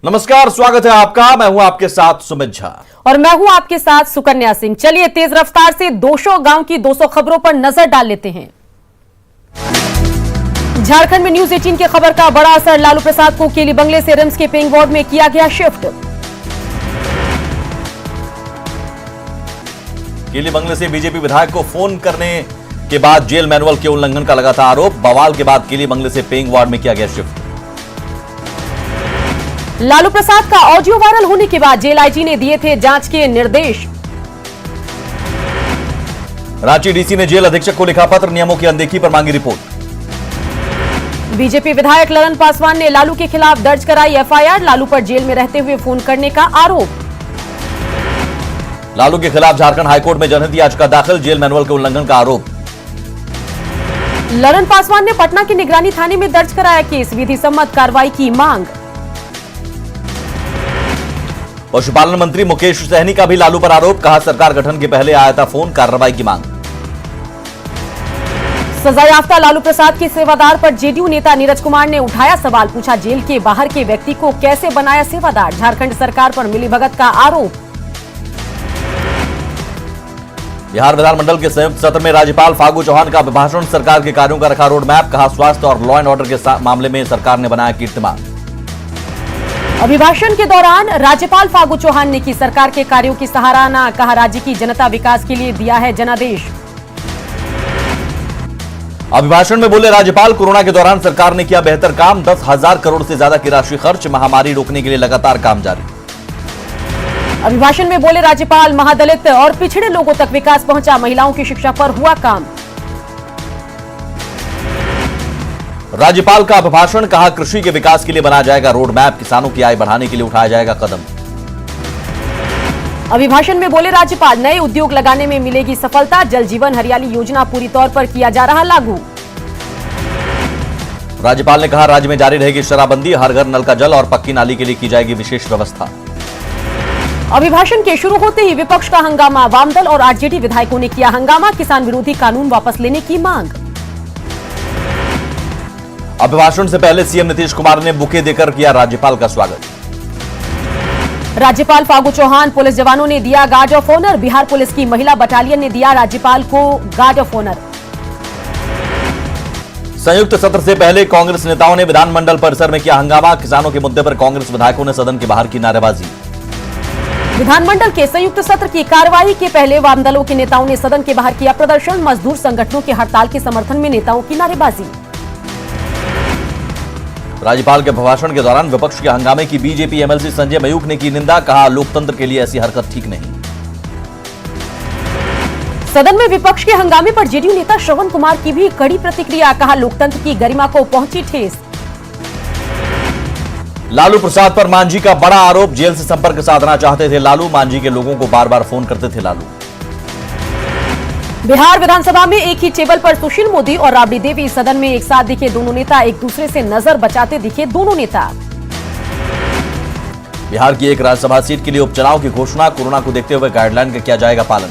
नमस्कार, स्वागत है आपका। मैं हूं आपके साथ सुमित झा और मैं हूं आपके साथ सुकन्या सिंह। चलिए तेज रफ्तार से 200 गांव की 200 खबरों पर नजर डाल लेते हैं। झारखंड में न्यूज 18 की खबर का बड़ा असर। लालू प्रसाद को केली बंगले से रिम्स के पेइंग वार्ड में किया गया शिफ्ट। केली बंगले से बीजेपी विधायक को फोन करने के बाद जेल मैनुअल के उल्लंघन का लगा था आरोप। बवाल के बाद केली बंगले से पेइंग वार्ड में किया गया शिफ्ट। लालू प्रसाद का ऑडियो वायरल होने के बाद जेल आईजी ने दिए थे जांच के निर्देश। रांची डीसी ने जेल अधीक्षक को लिखा पत्र, नियमों की अनदेखी पर मांगी रिपोर्ट। बीजेपी विधायक ललन पासवान ने लालू के खिलाफ दर्ज कराई एफआईआर। लालू पर जेल में रहते हुए फोन करने का आरोप। लालू के खिलाफ झारखंड हाईकोर्ट में जनहित याचिका दाखिल, जेल मैनुअल के उल्लंघन का आरोप। ललन पासवान ने पटना के निगरानी थाने में दर्ज कराया केस, विधि सम्मत कार्रवाई की मांग। पशुपालन मंत्री मुकेश सहनी का भी लालू पर आरोप, कहा सरकार गठन के पहले आया था फोन, कार्रवाई की मांग। सजायाफ्ता लालू प्रसाद के सेवादार पर जेडीयू नेता नीरज कुमार ने उठाया सवाल, पूछा जेल के बाहर के व्यक्ति को कैसे बनाया सेवादार। झारखंड सरकार पर मिलीभगत का आरोप। बिहार विधानमंडल के संयुक्त सत्र में राज्यपाल फागू चौहान का अभिभाषण, सरकार के कार्यों का रखा रोड मैप, कहा स्वास्थ्य और लॉ एंड ऑर्डर के मामले में सरकार ने बनाया कीर्तिमान। अभिभाषण के दौरान राज्यपाल फागू चौहान ने की सरकार के कार्यों की सराहना, कहा राज्य की जनता विकास के लिए दिया है जनादेश। अभिभाषण में बोले राज्यपाल, कोरोना के दौरान सरकार ने किया बेहतर काम, 10,000 करोड़ से ज्यादा की राशि खर्च, महामारी रोकने के लिए लगातार काम जारी। अभिभाषण में बोले राज्यपाल, महादलित और पिछड़े लोगों तक विकास पहुंचा, महिलाओं की शिक्षा पर हुआ काम। राज्यपाल का अभिभाषण, कहा कृषि के विकास के लिए बनाया जाएगा रोड मैप, किसानों की आय बढ़ाने के लिए उठाया जाएगा कदम। अभिभाषण में बोले राज्यपाल, नए उद्योग लगाने में मिलेगी सफलता, जल जीवन हरियाली योजना पूरी तौर पर किया जा रहा लागू। राज्यपाल ने कहा राज्य में जारी रहेगी शराबबंदी, हर घर नल का जल और पक्की नाली के लिए की जाएगी विशेष व्यवस्था। अभिभाषण के शुरू होते ही विपक्ष का हंगामा, वामदल और आरजेडी विधायकों ने किया हंगामा, किसान विरोधी कानून वापस लेने की मांग। अभिभाषण से पहले सीएम नीतीश कुमार ने बुके देकर किया राज्यपाल का स्वागत। राज्यपाल फागू चौहान, पुलिस जवानों ने दिया guard of honour. Bihar police की महिला बटालियन ने दिया राज्यपाल को गार्ड ऑफ ऑनर। संयुक्त सत्र से पहले कांग्रेस नेताओं ने विधानमंडल परिसर में किया हंगामा, किसानों के मुद्दे पर कांग्रेस विधायकों ने सदन के बाहर की नारेबाजी। विधानमंडल के संयुक्त सत्र की कार्रवाई के पहले वामदलों के नेताओं ने सदन के बाहर किया प्रदर्शन, मजदूर संगठनों की हड़ताल के समर्थन में नेताओं की नारेबाजी। राज्यपाल के अभिभाषण के दौरान विपक्ष के हंगामे की बीजेपी एमएलसी संजय मयूख ने की निंदा, कहा लोकतंत्र के लिए ऐसी हरकत ठीक नहीं। सदन में विपक्ष के हंगामे पर जेडीयू नेता श्रवण कुमार की भी कड़ी प्रतिक्रिया, कहा लोकतंत्र की गरिमा को पहुंची ठेस। लालू प्रसाद पर मांझी का बड़ा आरोप, जेल से संपर्क साधना चाहते थे लालू, मांझी के लोगों को बार बार फोन करते थे लालू। बिहार विधानसभा में एक ही टेबल पर सुशील मोदी और राबड़ी देवी सदन में एक साथ दिखे दोनों नेता, एक दूसरे से नजर बचाते दिखे दोनों नेता। बिहार की एक राज्यसभा सीट के लिए उपचुनाव की घोषणा, कोरोना को देखते हुए गाइडलाइन का किया जाएगा पालन।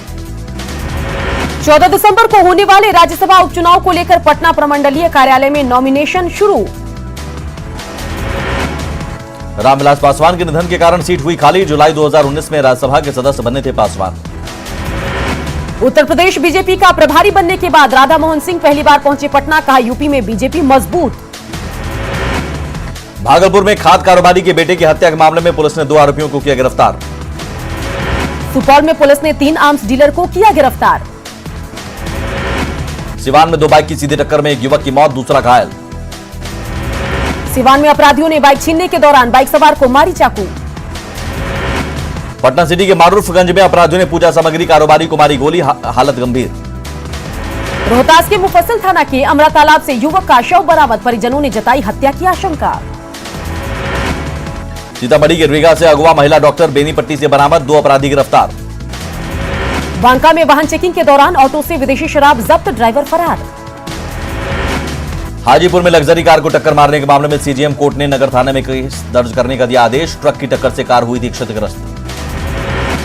14 दिसंबर को होने वाले राज्यसभा उपचुनाव को लेकर पटना प्रमंडलीय कार्यालय में नॉमिनेशन शुरू। रामविलास पासवान के निधन के कारण सीट हुई खाली, जुलाई 2019 में राज्यसभा के सदस्य बने थे पासवान। उत्तर प्रदेश बीजेपी का प्रभारी बनने के बाद राधा मोहन सिंह पहली बार पहुंचे पटना, कहा यूपी में बीजेपी मजबूत। भागलपुर में खाद कारोबारी के बेटे की हत्या के मामले में पुलिस ने 2 आरोपियों को किया गिरफ्तार। सुपौल में पुलिस ने 3 आर्म्स डीलर को किया गिरफ्तार। सिवान में 2 बाइक की सीधी टक्कर में एक युवक की मौत, दूसरा घायल। सिवान में अपराधियों ने बाइक छीनने के दौरान बाइक सवार को मारी चाकू। पटना सिटी के मारूफगंज में अपराधियों ने पूजा सामग्री कारोबारी को मारी गोली, हालत गंभीर। रोहतास के मुफस्सिल थाना के अमरा तालाब से युवक का शव बरामद, परिजनों ने जताई हत्या की आशंका। सीतामढ़ी के रीगा से अगवा महिला डॉक्टर बेनीपट्टी से बरामद, 2 अपराधी गिरफ्तार। बांका में वाहन चेकिंग के दौरान ऑटो से विदेशी शराब जब्त, ड्राइवर फरार। हाजीपुर में लग्जरी कार को टक्कर मारने के मामले में सीजीएम कोर्ट ने नगर थाने में केस दर्ज करने का दिया आदेश, ट्रक की टक्कर से कार हुई थी क्षतिग्रस्त।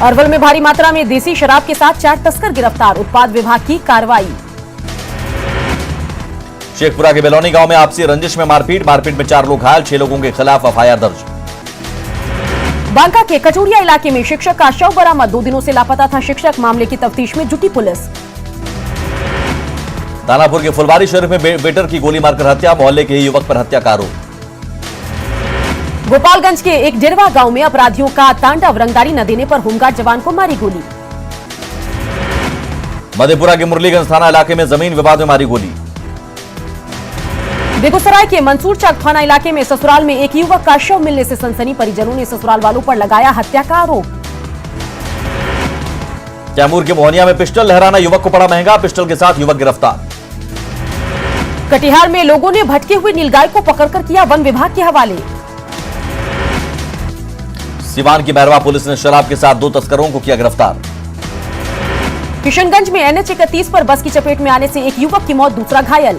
अरवल में भारी मात्रा में देसी शराब के साथ 4 तस्कर गिरफ्तार, उत्पाद विभाग की कार्रवाई। शेखपुरा के बेलौनी गांव में आपसी रंजिश में मारपीट में 4 लोग घायल, 6 लोगों के खिलाफ एफआईआर दर्ज। बांका के कचौड़िया इलाके में शिक्षक का शव बरामद। 2 दिनों से लापता था शिक्षक। मामले की तफ्तीश में जुटी पुलिस। दानापुर के फुलवारी शरीफ में बेटर की गोली मारकर हत्या। मोहल्ले के ही युवक पर हत्या का आरोप। गोपालगंज के एक डेरवा गांव में अपराधियों का तांडव। रंगदारी न देने पर होमगार्ड जवान को मारी गोली। मधेपुरा के मुरलीगंज थाना इलाके में जमीन विवाद में मारी गोली। बेगूसराय के मंसूर चक थाना इलाके में ससुराल में एक युवक का शव मिलने से सनसनी। परिजनों ने ससुराल वालों पर लगाया हत्या का आरोप। कैमूर के मोहनिया में पिस्टल लहराना युवक को पड़ा महंगा। पिस्टल के साथ युवक गिरफ्तार। कटिहार में लोगों ने भटके हुए नीलगाय को पकड़कर किया वन विभाग के हवाले। सिवान की मैरवा पुलिस ने शराब के साथ 2 तस्करों को किया गिरफ्तार। किशनगंज में NH 31 पर बस की चपेट में आने से एक युवक की मौत, दूसरा घायल।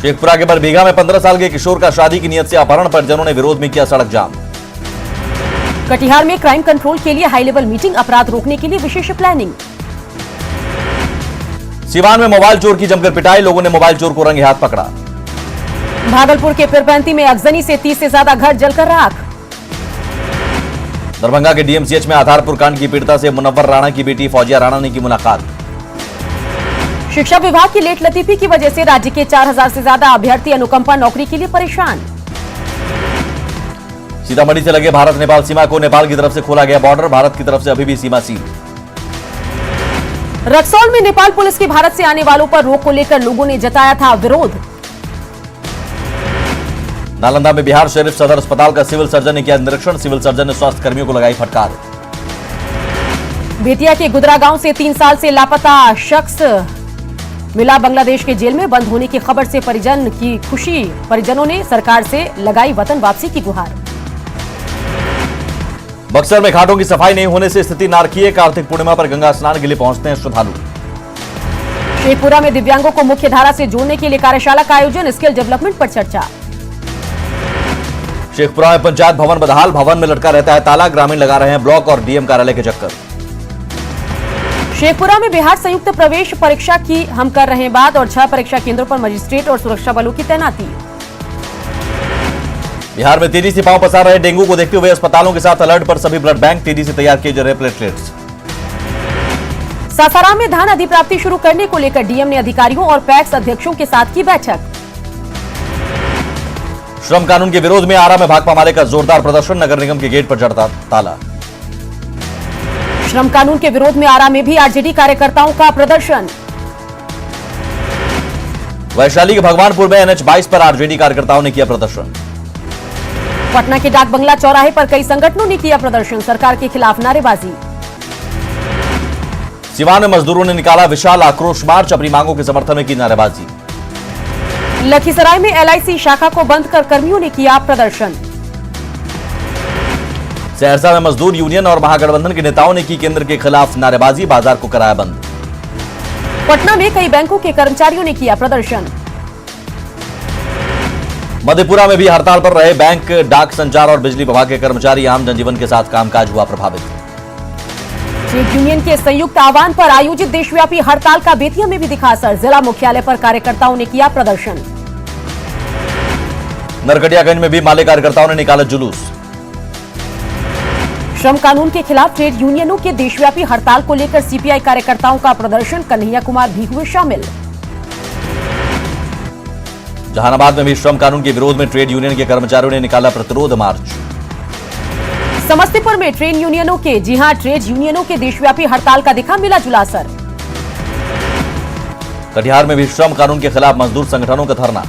शेखपुरा के बरबीघा में 15 साल के किशोर का शादी की नियत से अपहरण पर जनों ने विरोध में किया सड़क जाम। कटिहार में क्राइम कंट्रोल के लिए हाई लेवल मीटिंग। अपराध रोकने के लिए विशेष प्लानिंग। सिवान में मोबाइल चोर की जमकर पिटाई। लोगों ने मोबाइल चोर को रंगे हाथ पकड़ा। भागलपुर के पीरपैंती में अगजनी से 30 से ज्यादा घर जलकर राख। दरभंगा के DMCH में आधारपुर कांड की पीड़िता से मुनव्वर राणा की बेटी फौजिया राणा ने की मुलाकात। शिक्षा विभाग की लेट लतीफी की वजह से राज्य के 4000 से ज्यादा अभ्यर्थी अनुकंपा नौकरी के लिए परेशान। सीतामढ़ी से लगे भारत नेपाल सीमा को नेपाल की तरफ से खोला गया बॉर्डर। भारत की तरफ से अभी भी सीमा सील। रक्सौल में नेपाल पुलिस के भारत से आने वालों पर रोक को लेकर लोगों ने जताया था विरोध। नालंदा में बिहार शरीफ सदर अस्पताल का सिविल सर्जन ने किया निरीक्षण। सिविल सर्जन ने स्वास्थ्य कर्मियों को लगाई फटकार। बेतिया के गुदरा गांव से 3 साल से लापता शख्स मिला। बांग्लादेश के जेल में बंद होने की खबर से परिजन की खुशी। परिजनों ने सरकार से लगाई वतन वापसी की गुहार। बक्सर में घाटों की सफाई नहीं होने से स्थिति नारकीय। कार्तिक पूर्णिमा पर गंगा स्नान के लिए पहुंचते हैं श्रद्धालु। शेखपुरा में दिव्यांगों को मुख्य धारा से जोड़ने के लिए कार्यशाला का आयोजन। स्किल डेवलपमेंट पर चर्चा। शेखपुरा में पंचायत भवन बदहाल। भवन में लटका रहता है ताला। ग्रामीण लगा रहे हैं ब्लॉक और DM कार्यालय के चक्कर। शेखपुरा में बिहार संयुक्त प्रवेश परीक्षा की हम कर रहे हैं बात और 6 परीक्षा केंद्रों पर मजिस्ट्रेट और सुरक्षा बलों की तैनाती। बिहार में तेजी से पांव पसार रहे डेंगू को देखते हुए अस्पतालों के साथ अलर्ट पर सभी ब्लड बैंक। तेजी से तैयार किए जा रहे प्लेटलेट्स। सासाराम में धान अधिप्राप्ति शुरू करने को लेकर DM ने अधिकारियों और पैक्स अध्यक्षों के साथ की बैठक। श्रम कानून के विरोध में आरा में भाकपा माले का जोरदार प्रदर्शन। नगर निगम के गेट पर जड़ता ताला। श्रम कानून के विरोध में आरा में भी RJD कार्यकर्ताओं का प्रदर्शन। वैशाली के भगवानपुर में NH 22 पर RJD कार्यकर्ताओं ने किया प्रदर्शन। पटना के डाक बंगला चौराहे पर कई संगठनों ने किया प्रदर्शन। सरकार के खिलाफ नारेबाजी। सिवान में मजदूरों ने निकाला विशाल आक्रोश मार्च। अपनी मांगों के समर्थन में की नारेबाजी। लखीसराय में LIC शाखा को बंद कर कर्मियों ने किया प्रदर्शन। सहरसा में मजदूर यूनियन और महागठबंधन के नेताओं ने की केंद्र के खिलाफ नारेबाजी। बाजार को कराया बंद। पटना में कई बैंकों के कर्मचारियों ने किया प्रदर्शन। मधेपुरा में भी हड़ताल पर रहे बैंक, डाक, संचार और बिजली विभाग के कर्मचारी। आम जनजीवन के साथ कामकाज हुआ प्रभावित। ट्रेड यूनियन के संयुक्त आह्वान पर आयोजित देशव्यापी हड़ताल का बेतिया में भी दिखा असर। जिला मुख्यालय पर कार्यकर्ताओं ने किया प्रदर्शन। नरकटियागंज में भी माले कार्यकर्ताओं ने निकाला जुलूस। श्रम कानून के खिलाफ ट्रेड यूनियनों के देशव्यापी हड़ताल को लेकर CPI कार्यकर्ताओं का प्रदर्शन। कन्हैया कुमार भी हुए शामिल। जहानाबाद में भी श्रम कानून के विरोध में ट्रेड यूनियन के कर्मचारियों ने निकाला प्रतिरोध मार्च। समस्तीपुर में ट्रेड यूनियनों के ट्रेड यूनियनों के देशव्यापी हड़ताल का दिखा मिला जुला असर। कटिहार में भी श्रम कानून के खिलाफ मजदूर संगठनों का धरना।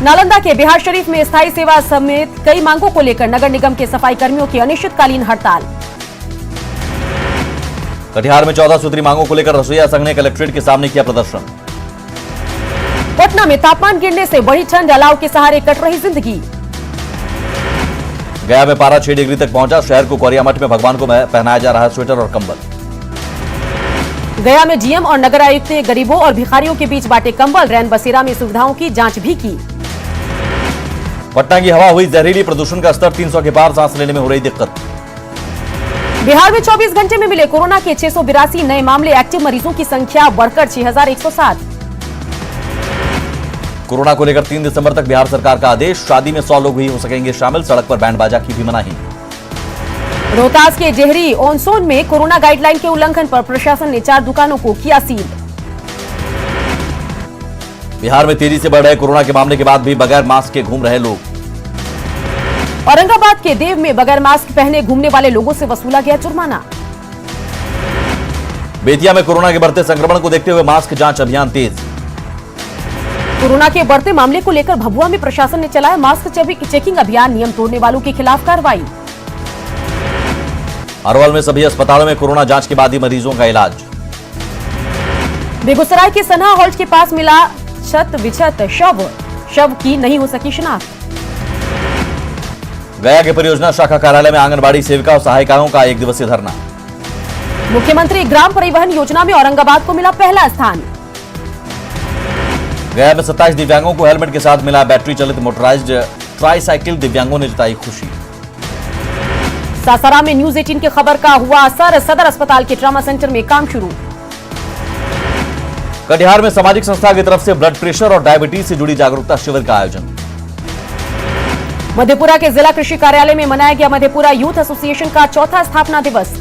नालंदा के बिहार शरीफ में स्थायी सेवा समेत कई मांगों को लेकर नगर निगम के सफाई कर्मियों की अनिश्चितकालीन हड़ताल। कटिहार में 14 सूत्री मांगों को लेकर रसोईया संघ ने कलेक्ट्रेट के सामने किया प्रदर्शन। पटना में तापमान गिरने से बढ़ी ठंड। अलाव के सहारे कट रही जिंदगी। गया में पारा 6 डिग्री तक पहुंचा। शहर को कोरिया मठ में भगवान को पहनाया जा रहा है स्वेटर और कंबल। गया में DM और नगर आयुक्त ने गरीबों और भिखारियों के बीच बांटे कंबल। रैन बसेरा में सुविधाओं की जांच भी की। पटना की हवा हुई जहरीली। प्रदूषण का स्तर 300 के पार। सांस लेने में हो रही दिक्कत। बिहार में 24 घंटे में मिले कोरोना के 682 नए मामले। एक्टिव मरीजों की संख्या बढ़कर 6107। कोरोना को लेकर 3 दिसंबर तक बिहार सरकार का आदेश, शादी में 100 लोग ही हो सकेंगे शामिल, सड़क पर बैंड बाजा की भी मनाही। रोहतास के जेहरी ऑनसोन में कोरोना गाइडलाइन के उल्लंघन पर प्रशासन ने 4 दुकानों को किया सील। बिहार में तेजी से बढ़ रहे कोरोना के मामले के बाद भी बगैर मास्क के घूम रहे लोग। औरंगाबाद के देव में बगैर मास्क पहने घूमने वाले लोगों से वसूला गया जुर्माना। बेतिया में कोरोना के बढ़ते संक्रमण को देखते हुए मास्क जांच अभियान तेज। कोरोना के बढ़ते मामले को लेकर भभुआ में प्रशासन ने चलाया मास्क चेकिंग अभियान, नियम तोड़ने वालों के खिलाफ कार्रवाई। अरवल में सभी अस्पतालों में कोरोना जांच के बाद ही मरीजों का इलाज। बेगूसराय के सन्हा हॉल्ट के पास मिला छत विछत शव की नहीं हो सकी शिनाख्त। गया के परियोजना शाखा कार्यालय में आंगनबाड़ी सेविका और सहायिकाओं का 1 दिवसीय धरना। मुख्यमंत्री ग्राम परिवहन योजना में औरंगाबाद को मिला पहला स्थान। गया में 27 दिव्यांगों को हेलमेट के साथ मिला बैटरी चलित मोटराइज्ड ट्राईसाइकिल, दिव्यांगों ने जताई खुशी। सासाराम में न्यूज 18 की खबर का हुआ असर, सदर अस्पताल के ट्रॉमा सेंटर में काम शुरू। कटिहार में सामाजिक संस्था की तरफ से ब्लड प्रेशर और डायबिटीज से जुड़ी जागरूकता शिविर का आयोजन। मधेपुरा के जिला कृषि कार्यालय में मनाया गया मधेपुरा यूथ एसोसिएशन का 4था स्थापना दिवस।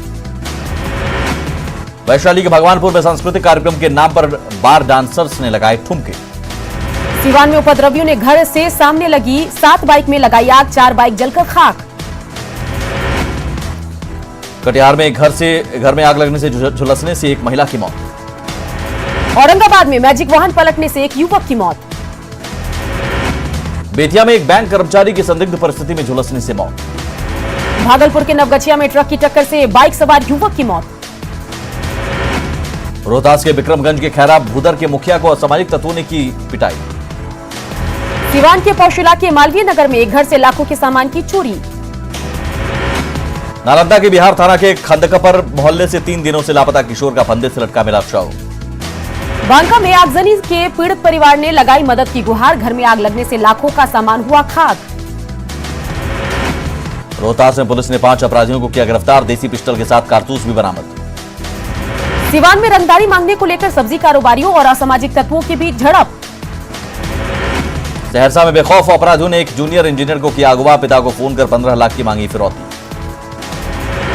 वैशाली के भगवानपुर में सांस्कृतिक कार्यक्रम के नाम पर बार डांसर्स ने लगाए ठुमके। सीवान में उपद्रवियों ने घर से सामने लगी 7 बाइक में लगाई आग, 4 बाइक जलकर खाक। कटिहार में घर में आग लगने से झुलसने से एक महिला की मौत। औरंगाबाद में मैजिक वाहन पलटने से एक युवक की मौत। बेतिया में एक बैंक कर्मचारी की संदिग्ध परिस्थिति में झुलसने से मौत। भागलपुर के नवगछिया में ट्रक की टक्कर से बाइक सवार युवक की मौत। रोहतास के विक्रमगंज के खैरा भूदर के मुखिया को असामाजिक तत्वों ने की पिटाई। सीवान के पौशिला के मालवीय नगर में एक घर से लाखों के सामान की चोरी। नालंदा के बिहार थाना के खंदकपर मोहल्ले से 3 दिनों से लापता किशोर का फंदे से लटका मिला शव। बांका में आगजनी के पीड़ित परिवार ने लगाई मदद की गुहार, घर में आग लगने से लाखों का सामान हुआ खाक। रोहतास में पुलिस ने 5 अपराधियों को किया गिरफ्तार, देसी पिस्टल के साथ कारतूस भी बरामद। सीवान में रंगदारी मांगने को लेकर सब्जी कारोबारियों और असामाजिक तत्वों के बीच झड़प। सहरसा में बेखौफ अपराधियों ने एक जूनियर इंजीनियर को किया अगवा, पिता को फोन कर 15 लाख की मांगी फिरौती।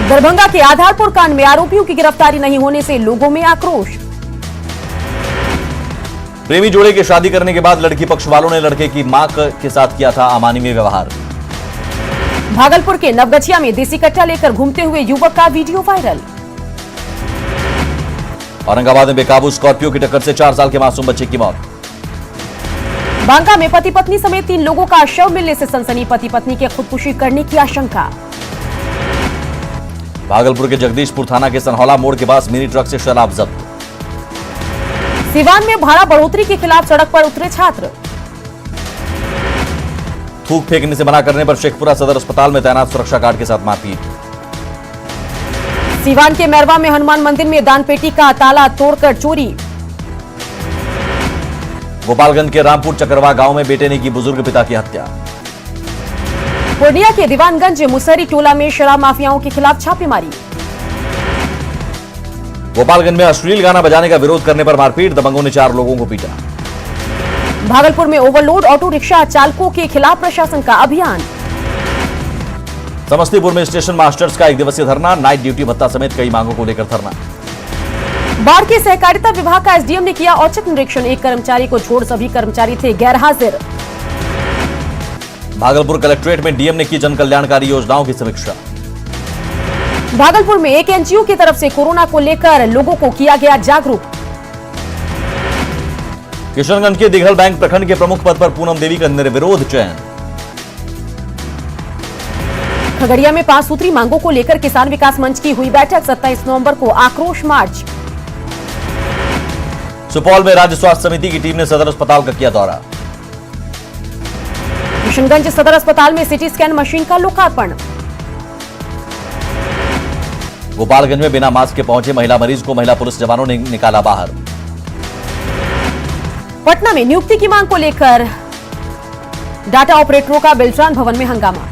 दरभंगा के आधारपुर कांड में आरोपियों की गिरफ्तारी नहीं होने से लोगों में आक्रोश। प्रेमी जोड़े के शादी करने के बाद लड़की पक्ष वालों ने लड़के की मां के साथ किया था अमानवीय व्यवहार। भागलपुर के नवगछिया में देसी कट्टा लेकर घूमते हुए युवक का वीडियो वायरल। औरंगाबाद में बेकाबू स्कॉर्पियो की टक्कर से 4 साल के मासूम बच्चे की मौत। बांका में पति पत्नी समेत 3 लोगों का शव मिलने से सनसनी, पति पत्नी के खुदकुशी करने की आशंका। भागलपुर के जगदीशपुर थाना के सनहौला मोड़ के पास मिनी ट्रक से शराब जब्त। सीवान में भाड़ा बढ़ोतरी के खिलाफ सड़क पर उतरे छात्र। थूक फेंकने से मना करने पर शेखपुरा सदर अस्पताल में तैनात सुरक्षा गार्ड के साथ मारपीट। सीवान के मैरवा में हनुमान मंदिर में दानपेटी का ताला तोड़कर चोरी। गोपालगंज के रामपुर चकरवा गांव में बेटे ने की बुजुर्ग पिता की हत्या। पूर्णिया के दीवानगंज मुसहरी टोला में शराब माफियाओं के खिलाफ छापेमारी। गोपालगंज में अश्लील गाना बजाने का विरोध करने पर मारपीट, दबंगों ने 4 लोगों को पीटा। भागलपुर में ओवरलोड ऑटो रिक्शा चालकों के खिलाफ प्रशासन का अभियान। समस्तीपुर में स्टेशन मास्टर्स का 1 दिवसीय धरना, नाइट ड्यूटी भत्ता समेत कई मांगों को लेकर धरना। बाढ़ के सहकारिता विभाग का एसडीएम ने किया औचक निरीक्षण, एक कर्मचारी को छोड़ सभी कर्मचारी थे गैर हाजिर। भागलपुर कलेक्ट्रेट में डीएम ने की जन कल्याणकारी योजनाओं की समीक्षा। भागलपुर में एक एनजीओ की तरफ से कोरोना को लेकर लोगों को किया गया जागरूक। किशनगंज के दिघल बैंक प्रखंड के प्रमुख पद पर पूनम देवी का निर्विरोध चयन। खगड़िया में 5 सूत्री मांगों को लेकर किसान विकास मंच की हुई बैठक, 27 नवंबर को आक्रोश मार्च। सुपौल में राज्य स्वास्थ्य समिति की टीम ने सदर अस्पताल का किया दौरा। किशनगंज सदर अस्पताल में सिटी स्कैन मशीन का लोकार्पण। गोपालगंज में बिना मास्क के पहुंचे महिला मरीज को महिला पुलिस जवानों ने निकाला बाहर। पटना में नियुक्ति की मांग को लेकर डाटा ऑपरेटरों का बेल्ट्रान भवन में हंगामा।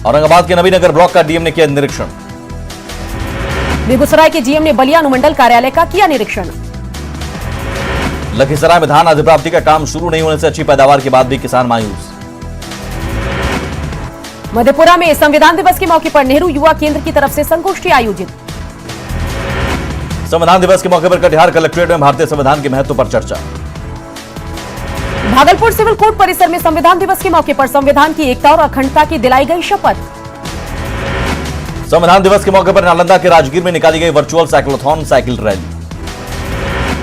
औरंगाबाद के नबीनगर ब्लॉक का डीएम ने किया निरीक्षण। बेगूसराय के जीएम ने बलिया अनुमंडल कार्यालय का किया निरीक्षण। लखीसराय में धान अधिप्राप्ति का काम शुरू नहीं होने से अच्छी पैदावार के बाद भी किसान मायूस। मधेपुरा में संविधान दिवस के मौके पर नेहरू युवा केंद्र की तरफ से संगोष्ठी आयोजित। संविधान दिवस के मौके पर कटिहार कलेक्ट्रेट में भारतीय संविधान के महत्व पर चर्चा। भागलपुर सिविल कोर्ट परिसर में संविधान दिवस के मौके पर संविधान की एकता और अखंडता की दिलाई गई शपथ। संविधान दिवस के मौके पर नालंदा के राजगीर में निकाली गई virtual cyclothon cycle rally.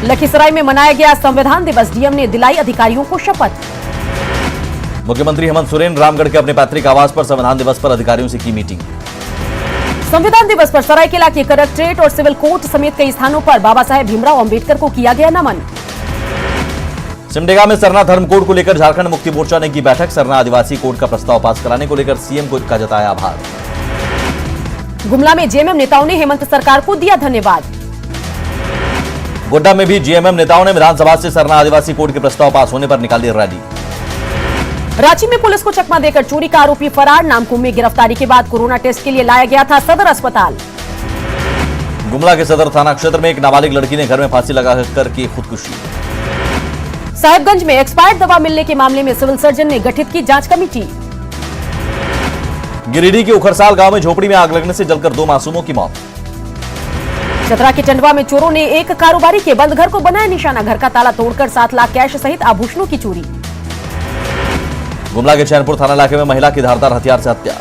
Lakhisarai में मनाया गया संविधान दिवस, डीएम ने दिलाई अधिकारियों को शपथ। मुख्यमंत्री हेमंत सोरेन रामगढ़ के अपने पैतृक आवास पर संविधान दिवस पर अधिकारियों से की मीटिंग। संविधान दिवस पर सरायकेला के कलेक्ट्रेट और सिविल कोर्ट समेत कई स्थानों पर बाबा साहेब भीमराव अंबेडकर को किया गया नमन। सिमडेगा में सरना धर्म कोड को लेकर झारखंड मुक्ति मोर्चा ने की बैठक। सरना आदिवासी कोड का प्रस्ताव पास कराने को लेकर सीएम को का जताया आभार। गुमला में जेएमएम नेताओं ने हेमंत सरकार को दिया धन्यवाद। गोड्डा में भी जेएमएम नेताओं ने विधानसभा से सरना आदिवासी कोड के प्रस्ताव पास होने पर निकाली रैली। रांची में पुलिस को चकमा देकर चोरी का आरोपी फरार, नामकुम में गिरफ्तारी के बाद कोरोना टेस्ट के लिए लाया गया था सदर अस्पताल। गुमला के सदर थाना क्षेत्र में एक नाबालिग लड़की ने घर में फांसी लगाकर की खुदकुशी। साहिबगंज में एक्सपायर्ड दवा मिलने के मामले में सिविल सर्जन ने गठित की जांच कमेटी। गिरिडीह के उखरसाल गांव में झोपड़ी में आग लगने से जलकर 2 मासूमों की मौत। चतरा के टंडवा में चोरों ने एक कारोबारी के बंद घर को बनाया निशाना, घर का ताला तोड़कर 7 लाख कैश सहित आभूषणों की चोरी। गुमला के चैनपुर थाना इलाके में महिला की धारदार हथियार से हत्या।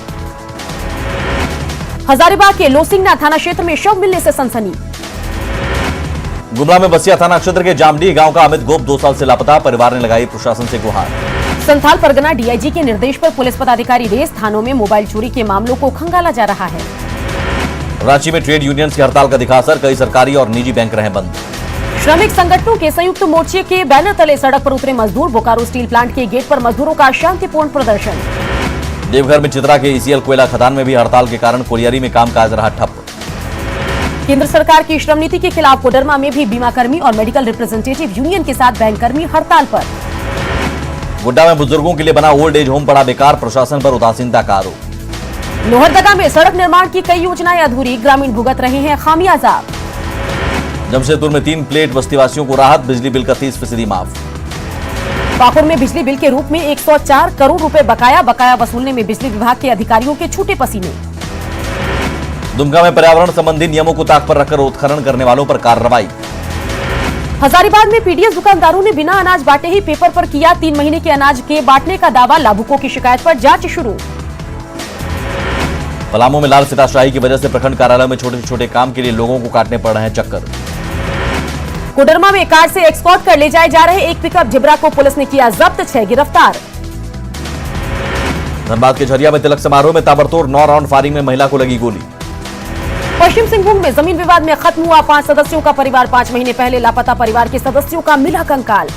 हजारीबाग के लोसिंगना थाना क्षेत्र में शव मिलने से सनसनी। गुमला में बसिया थाना क्षेत्र के जामडीह गांव का अमित गोप 2 साल से लापता, परिवार ने लगाई प्रशासन से गुहार। संथाल परगना डीआईजी के निर्देश पर पुलिस पदाधिकारी रेस थानों में मोबाइल चोरी के मामलों को खंगाला जा रहा है। रांची में ट्रेड यूनियंस की हड़ताल का दिखा असर, कई सरकारी और निजी बैंक रहे बंद। श्रमिक संगठनों के संयुक्त मोर्चे के बैनर तले सड़क पर उतरे मजदूर, बोकारो स्टील प्लांट के गेट पर मजदूरों का शांतिपूर्ण प्रदर्शन। देवघर में चित्रा के ईसीएल कोयला खदान में भी हड़ताल के कारण कोलियरी में कामकाज रहा ठप। केंद्र सरकार की श्रम नीति के खिलाफ कोडरमा में भी बीमा कर्मी और मेडिकल रिप्रेजेंटेटिव यूनियन के साथ बैंक कर्मी हड़ताल पर। गोड्डा में बुजुर्गों के लिए बना ओल्ड एज होम पड़ा बेकार, प्रशासन पर उदासीनता का आरोप। लोहरदगा में सड़क निर्माण की कई योजनाएं अधूरी, ग्रामीण भुगत रहे हैं खामियाजा। जमशेदपुर में 3 प्लेट बस्तीवासियों को राहत, बिजली बिल का 30% माफ। पाकुड़ में बिजली बिल के रूप में 104 करोड़ रुपए बकाया वसूलने में बिजली विभाग के अधिकारियों के छूटे पसीने। दुमका में पर्यावरण संबंधी नियमों को ताक पर रखकर उत्खनन करने वालों पर कार्रवाई। हजारीबाग में पीडीएस दुकानदारों ने बिना अनाज बांटे ही पेपर पर किया 3 महीने के अनाज के बांटने का दावा, लाभुकों की शिकायत पर जांच शुरू। पलामू में लाल सिताशाही की वजह से प्रखंड कार्यालय में छोटे छोटे काम के लिए लोगों को काटने पड़ रहे हैं चक्कर। कोडरमा में कार से एक्सपोर्ट कर ले जाए जा रहे एक पिकअप जिब्रा को पुलिस ने किया जब्त, 6 गिरफ्तार। धनबाद के झरिया में तिलक समारोह में ताबड़तोड़ 9 राउंड फायरिंग में महिला को लगी गोली। पश्चिम सिंहभूम में जमीन विवाद में खत्म हुआ 5 सदस्यों का परिवार, 5 महीने पहले लापता परिवार के सदस्यों का मिला कंकाल।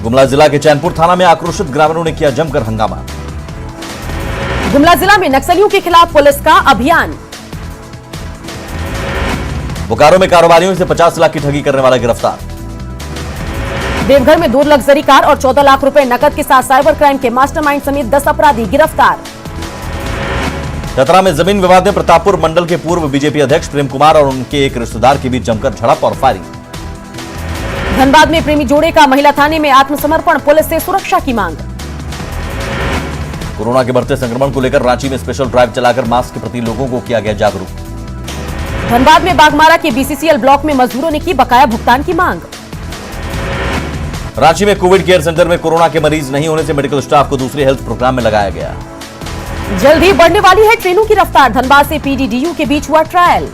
गुमला जिला के चैनपुर थाना में आक्रोशित ग्रामीणों ने किया जमकर हंगामा। गुमला जिला में नक्सलियों के खिलाफ पुलिस का अभियान। बोकारो में कारोबारियों से 50 लाख की ठगी करने वाला गिरफ्तार। देवघर में 2 लग्जरी कार और 14 लाख रुपए नकद के साथ साइबर क्राइम के मास्टरमाइंड समेत 10 अपराधी गिरफ्तार। चतरा में जमीन विवाद में प्रतापपुर मंडल के पूर्व बीजेपी अध्यक्ष प्रेम कुमार और उनके एक रिश्तेदार के बीच जमकर झड़प और फायरिंग। धनबाद में प्रेमी जोड़े का महिला थाने में आत्मसमर्पण, पुलिस से सुरक्षा की मांग। कोरोना के बढ़ते संक्रमण को लेकर रांची में स्पेशल ड्राइव चलाकर मास्क के प्रति लोगों को किया गया जागरूक। धनबाद में बागमारा के बीसीसीएल ब्लॉक में मजदूरों ने की बकाया भुगतान की मांग। रांची में कोविड केयर सेंटर में कोरोना के मरीज नहीं होने से मेडिकल स्टाफ को दूसरे हेल्थ प्रोग्राम में लगाया गया। जल्द ही बढ़ने वाली है ट्रेनों की रफ्तार, धनबाद से पीडीडीयू के बीच हुआ ट्रायल।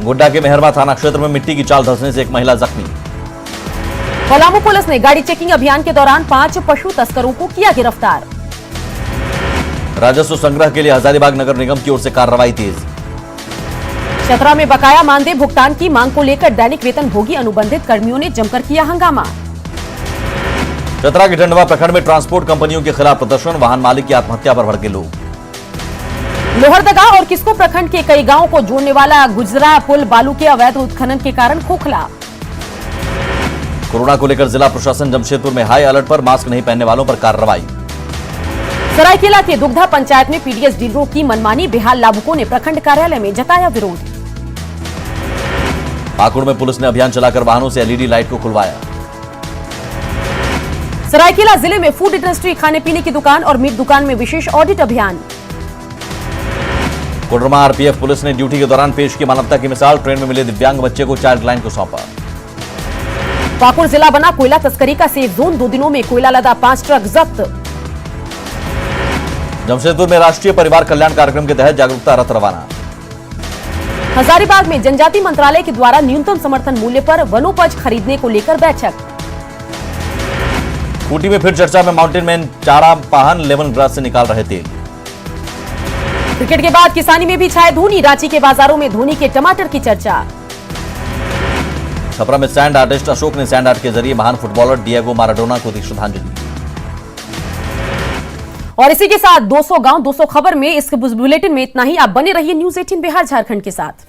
गोड्डा के मेहरमा थाना क्षेत्र में मिट्टी की चाल धंसने से एक महिला जख्मी। पलामू पुलिस ने गाड़ी चेकिंग अभियान के दौरान 5 पशु तस्करों को किया गिरफ्तार। राजस्व संग्रह के लिए हजारीबाग नगर निगम की ओर से कार्रवाई तेज। चतरा में बकाया मानदेय भुगतान की मांग को लेकर दैनिक वेतन भोगी अनुबंधित कर्मियों ने जमकर किया हंगामा। चतरा के टंडवा प्रखंड में ट्रांसपोर्ट कंपनियों के खिलाफ प्रदर्शन, वाहन मालिक की आत्महत्या पर भड़के लोग। लोहरदगा और किस्को प्रखंड के कई गांवों को जोड़ने वाला गुजरा पुल बालू के अवैध उत्खनन के कारण खोखला। कोरोना को लेकर जिला प्रशासन जमशेदपुर में हाई अलर्ट पर, मास्क नहीं पहनने वालों पर कार्रवाई। सरायकेला के दुग्धा पंचायत में पीडीएस डीलरों की मनमानी, बेहाल लाभुकों ने प्रखंड कार्यालय में जताया विरोध। पाकुड़ में पुलिस ने अभियान चलाकर वाहनों से एलईडी लाइट को खुलवाया। सरायकेला जिले में फूड इंडस्ट्री खाने पीने की दुकान और मीट दुकान में विशेष ऑडिट अभियान। कोडरमा आरपीएफ पुलिस ने ड्यूटी के दौरान पेश की मानवता की मिसाल, ट्रेन में मिले दिव्यांग बच्चे को चाइल्ड लाइन को सौंपा। पाकुड़ जिला बना कोयला तस्करी का सेफ जोन, 2 दिनों में कोयला लदा 5 ट्रक जब्त। जमशेदपुर में राष्ट्रीय परिवार कल्याण कार्यक्रम के तहत जागरूकता रथ रवाना। हजारीबाग में जनजाति मंत्रालय के द्वारा न्यूनतम समर्थन मूल्य पर वनोपज खरीदने को लेकर बैठक। खूंटी में फिर चर्चा में माउंटेन मैन चारा पाहन लेमन ग्रास से निकाल रहे तेल। क्रिकेट के बाद किसानी में भी छाए धोनी, रांची के बाजारों में धोनी के टमाटर की चर्चा। छपरा में सैंड आर्टिस्ट अशोक ने सैंड आर्ट के जरिए महान फुटबॉलर डिएगो माराडोना को दी श्रद्धांजलि। और इसी के साथ 200 गांव 200 खबर में इस बुलेटिन में इतना ही। आप बने रहिए न्यूज़ 18 बिहार झारखंड के साथ।